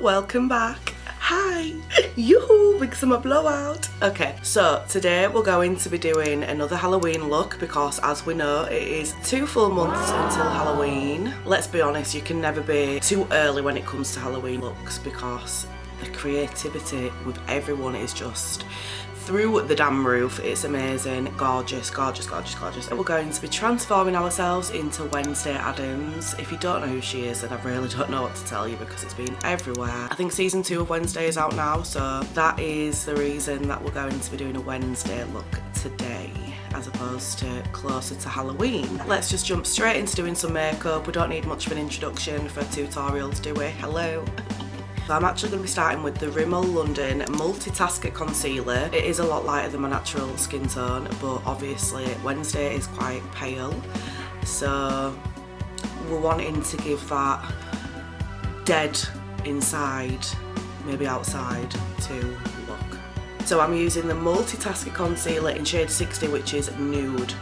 welcome back. Hi, yoo-hoo, big summer blowout. Okay, so today we're going to be doing another Halloween look because as we know it is 2 full months until Halloween. Let's be honest, you can never be too early when it comes to Halloween looks because the creativity with everyone is just through the damn roof. It's amazing, gorgeous, gorgeous, gorgeous, gorgeous. And we're going to be transforming ourselves into Wednesday Addams. If you don't know who she is, then I really don't know what to tell you because it's been everywhere. I think season 2 of Wednesday is out now, so that is the reason that we're going to be doing a Wednesday look today as opposed to closer to Halloween. Let's just jump straight into doing some makeup. We don't need much of an introduction for tutorials, do we? Hello. So I'm actually going to be starting with the Rimmel London Multitasker Concealer. It is a lot lighter than my natural skin tone, but obviously Wednesday is quite pale. So we're wanting to give that dead inside, maybe outside to look. So I'm using the Multitasker Concealer in shade 60, which is Nude.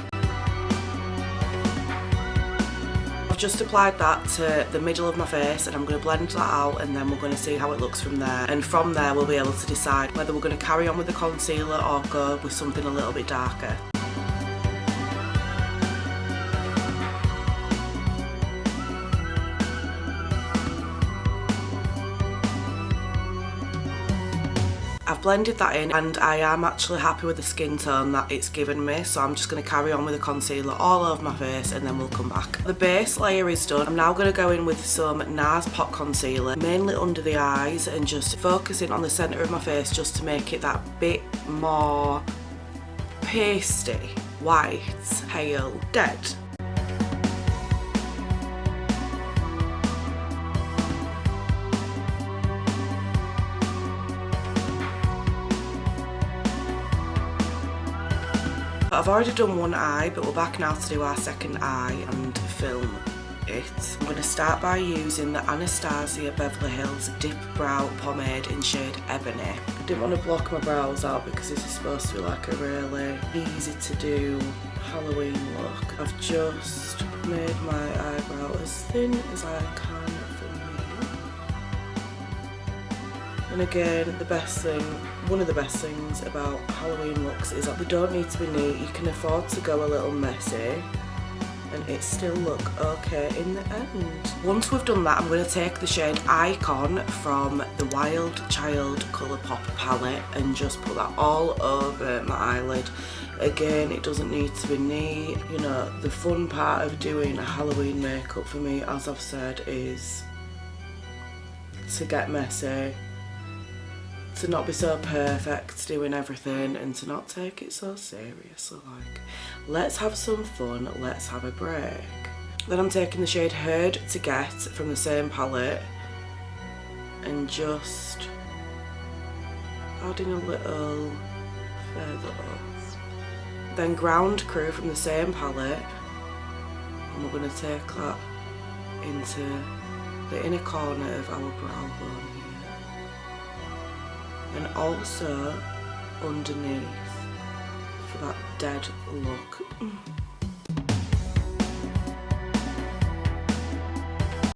Just applied that to the middle of my face and I'm going to blend that out and then we're going to see how it looks from there, and from there we'll be able to decide whether we're going to carry on with the concealer or go with something a little bit darker. I've blended that in and I am actually happy with the skin tone that it's given me, so I'm just going to carry on with the concealer all over my face and then we'll come back. The base layer is done. I'm now going to go in with some NARS Pot Concealer, mainly under the eyes, and just focusing on the centre of my face just to make it that bit more pasty, white, pale, dead. I've already done one eye, but we're back now to do our second eye and film it. I'm going to start by using the Anastasia Beverly Hills Dip Brow Pomade in shade Ebony. I didn't want to block my brows out because this is supposed to be like a really easy to do Halloween look. I've just made my eyebrow as thin as I can for me. And again, one of the best things about Halloween looks is that they don't need to be neat. You can afford to go a little messy and it still look okay in the end. Once we've done that, I'm going to take the shade Icon from the Wild Child Colourpop palette and just put that all over my eyelid. Again, it doesn't need to be neat. You know, the fun part of doing a Halloween makeup for me, as I've said, is to get messy, to not be so perfect doing everything and to not take it so seriously. Like, let's have some fun, let's have a break. Then I'm taking the shade Heard to Get from the same palette and just adding a little further up. Then Ground Crew from the same palette, and we're going to take that into the inner corner of our brow bone. And also underneath for that dead look.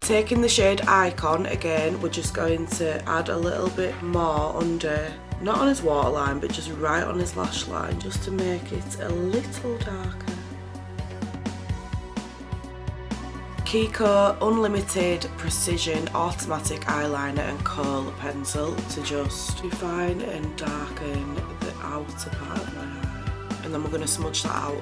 Taking the shade Icon again, we're just going to add a little bit more under, not on his waterline, but just right on his lash line, just to make it a little darker. Kiko Unlimited Precision Automatic Eyeliner and Kohl Pencil to just define and darken the outer part of my eye. And then we're going to smudge that out.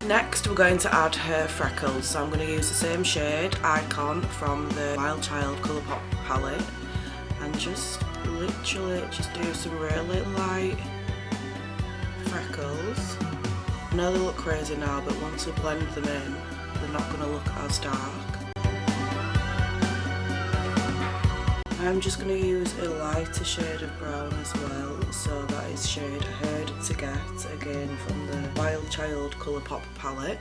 Next we're going to add her freckles, so I'm going to use the same shade, Icon, from the Wild Child Colourpop palette and just literally just do some really light freckles. I know they look crazy now, but once we blend them in, they're not going to look as dark. I'm just going to use a lighter shade of brown as well, so that is shade Heard to Get, again from the Wild Child Colourpop palette.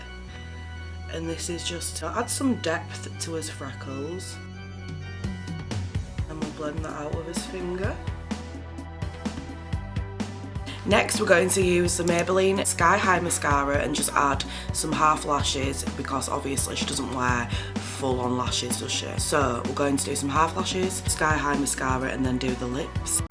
And this is just to add some depth to his freckles. And we'll blend that out with his finger. Next we're going to use the Maybelline Sky High mascara and just add some half lashes because obviously she doesn't wear full on lashes, does she? So we're going to do some half lashes, Sky High mascara, and then do the lips.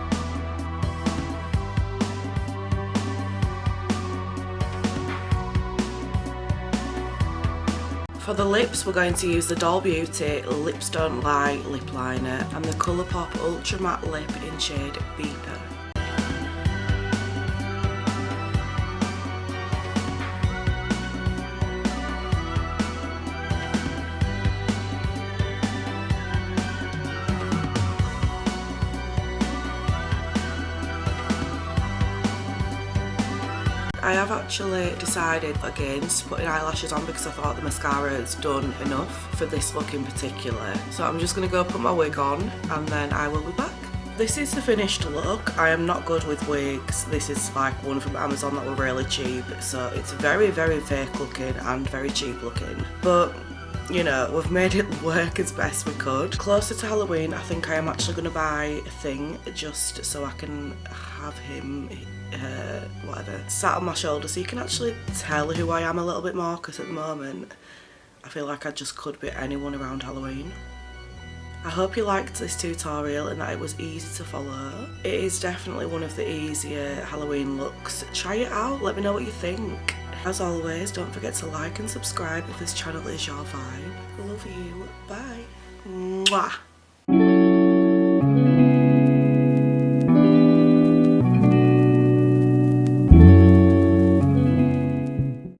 For the lips, we're going to use the Doll Beauty Lips Don't Lie lip liner and the Colourpop Ultra Matte Lip in shade Beeper. I have actually decided against putting eyelashes on because I thought the mascara has done enough for this look in particular. So I'm just going to go put my wig on and then I will be back. This is the finished look. I am not good with wigs. This is like one from Amazon that were really cheap. So it's very, very fake looking and very cheap looking. But you know, we've made it work as best we could. Closer to Halloween, I think I am actually going to buy a thing just so I can have him whatever sat on my shoulder so you can actually tell who I am a little bit more, because at the moment I feel like I just could be anyone around Halloween. I hope you liked this tutorial and that it was easy to follow. It is definitely one of the easier Halloween looks. Try it out, let me know what you think. As always, don't forget to like and subscribe if this channel is your vibe. Love you, bye. Mwah.